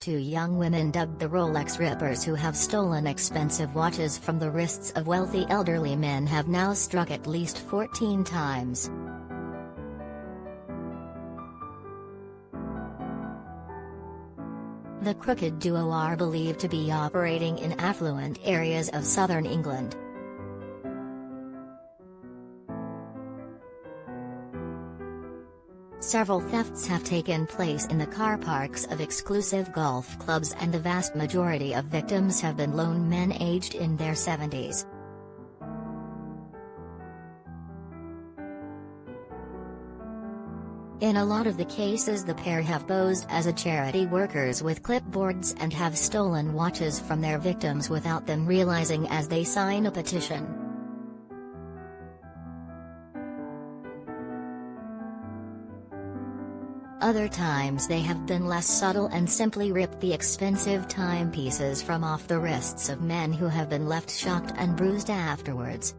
Two young women dubbed the Rolex Rippers, who have stolen expensive watches from the wrists of wealthy elderly men, have now struck at least 14 times. The crooked duo are believed to be operating in affluent areas of southern England. Several thefts have taken place in the car parks of exclusive golf clubs, and the vast majority of victims have been lone men aged in their 70s. In a lot of the cases, the pair have posed as a charity workers with clipboards and have stolen watches from their victims without them realizing as they sign a petition. Other times they have been less subtle and simply ripped the expensive timepieces from off the wrists of men who have been left shocked and bruised afterwards.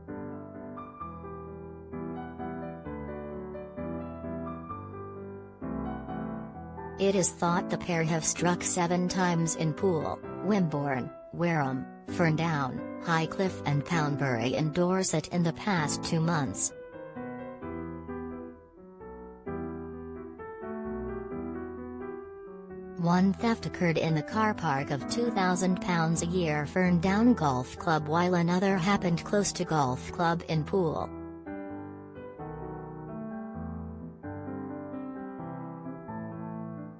It is thought the pair have struck 7 times in Poole, Wimborne, Wareham, Ferndown, Highcliffe and Poundbury in Dorset in the past 2 months. One theft occurred in the car park of £2,000 a year Ferndown Golf Club, while another happened close to Golf Club in Poole.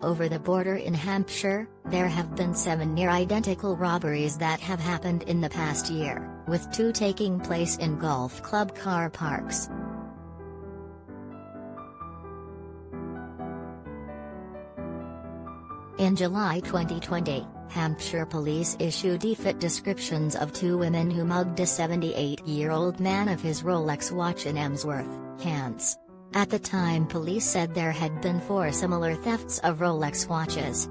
Over the border in Hampshire, there have been 7 near-identical robberies that have happened in the past year, with 2 taking place in golf club car parks. In July 2020, Hampshire police issued defit descriptions of 2 women who mugged a 78-year-old man of his Rolex watch in Emsworth, Hants. At the time, police said there had been 4 similar thefts of Rolex watches.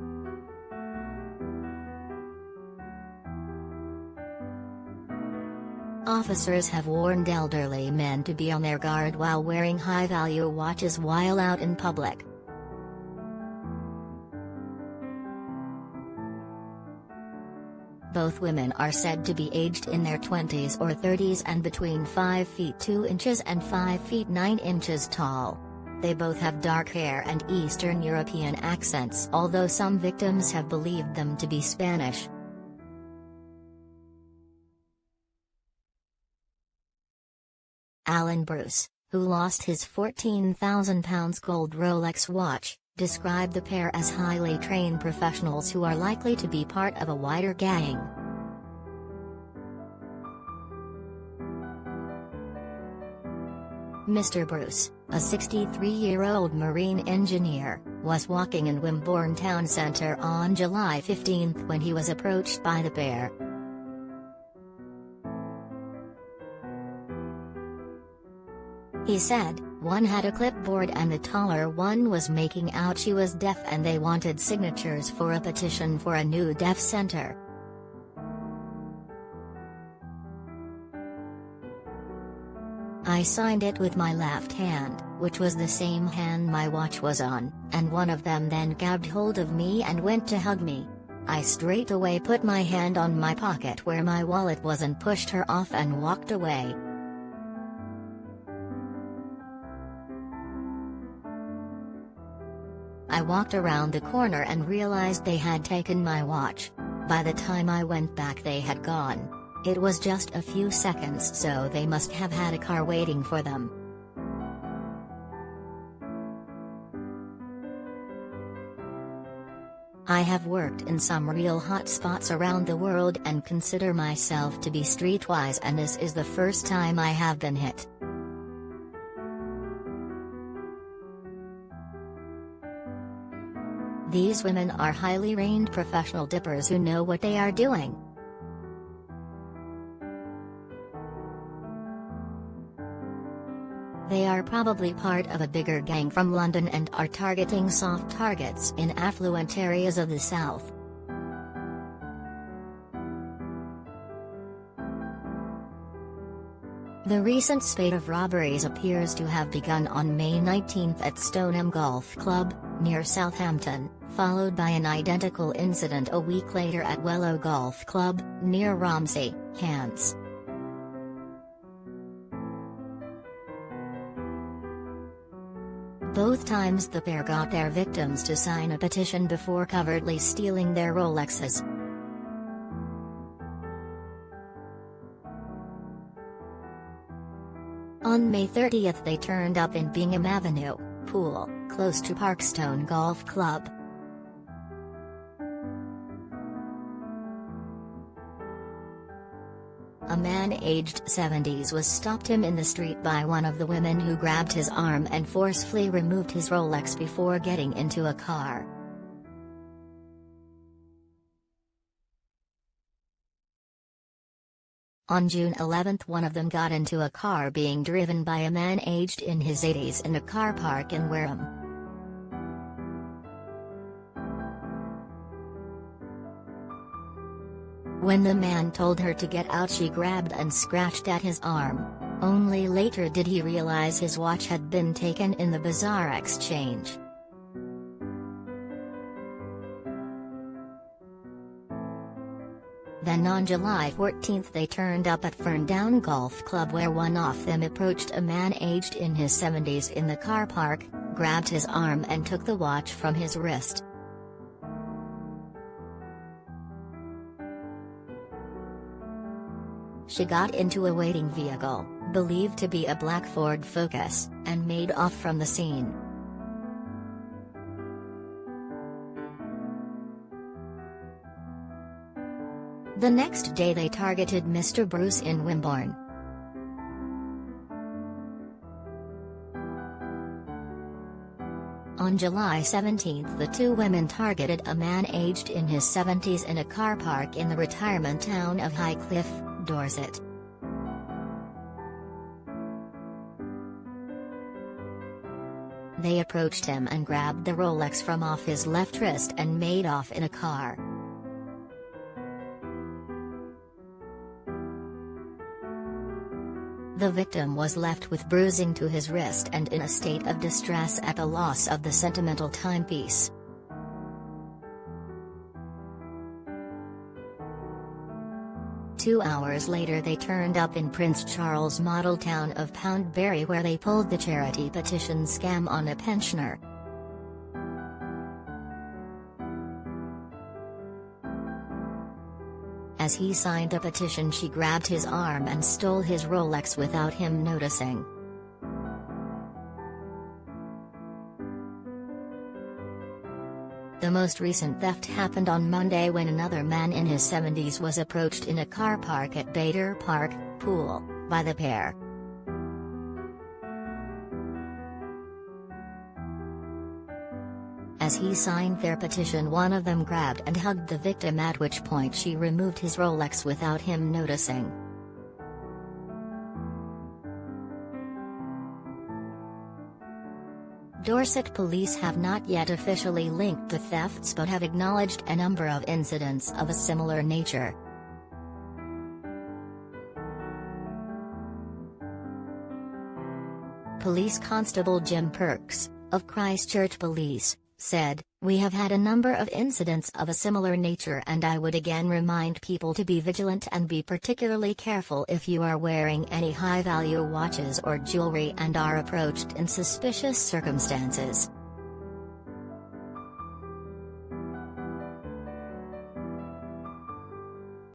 Officers have warned elderly men to be on their guard while wearing high-value watches while out in public. Both women are said to be aged in their 20s or 30s and between 5 feet 2 inches and 5 feet 9 inches tall. They both have dark hair and Eastern European accents, although some victims have believed them to be Spanish. Alan Bruce, who lost his £14,000 gold Rolex watch, described the pair as highly trained professionals who are likely to be part of a wider gang. Mr. Bruce, a 63-year-old marine engineer, was walking in Wimborne town centre on July 15 when he was approached by the pair. He said, one had a clipboard and the taller one was making out she was deaf and they wanted signatures for a petition for a new deaf center. I signed it with my left hand, which was the same hand my watch was on, and one of them then grabbed hold of me and went to hug me. I straight away put my hand on my pocket where my wallet was and pushed her off and walked away. I walked around the corner and realized they had taken my watch. By the time I went back they had gone. It was just a few seconds, so they must have had a car waiting for them. I have worked in some real hot spots around the world and consider myself to be streetwise, and this is the first time I have been hit. These women are highly trained professional dippers who know what they are doing. They are probably part of a bigger gang from London and are targeting soft targets in affluent areas of the south. The recent spate of robberies appears to have begun on May 19 at Stoneham Golf Club, near Southampton, followed by an identical incident a week later at Wellow Golf Club, near Romsey, Hants. Both times the pair got their victims to sign a petition before covertly stealing their Rolexes. On May 30th they turned up in Bingham Avenue, Poole, close to Parkstone Golf Club. A man aged 70s was stopped him in the street by one of the women who grabbed his arm and forcefully removed his Rolex before getting into a car. On June 11, one of them got into a car being driven by a man aged in his 80s in a car park in Wareham. When the man told her to get out, she grabbed and scratched at his arm. Only later did he realize his watch had been taken in the bizarre exchange. Then on July 14 they turned up at Ferndown Golf Club, where one of them approached a man aged in his 70s in the car park, grabbed his arm and took the watch from his wrist. She got into a waiting vehicle, believed to be a black Ford Focus, and made off from the scene. The next day they targeted Mr. Bruce in Wimborne. On July 17 the two women targeted a man aged in his 70s in a car park in the retirement town of Highcliffe, Dorset. They approached him and grabbed the Rolex from off his left wrist and made off in a car. The victim was left with bruising to his wrist and in a state of distress at the loss of the sentimental timepiece. Two hours later they turned up in Prince Charles' model town of Poundbury, where they pulled the charity petition scam on a pensioner. As he signed the petition, she grabbed his arm and stole his Rolex without him noticing. The most recent theft happened on Monday when another man in his 70s was approached in a car park at Bader Park, Poole, by the pair. As he signed their petition, one of them grabbed and hugged the victim, at which point she removed his Rolex without him noticing. Dorset police have not yet officially linked the thefts but have acknowledged a number of incidents of a similar nature. Police Constable Jim Perks, of Christchurch Police, said, "We have had a number of incidents of a similar nature, and I would again remind people to be vigilant and be particularly careful if you are wearing any high-value watches or jewelry and are approached in suspicious circumstances.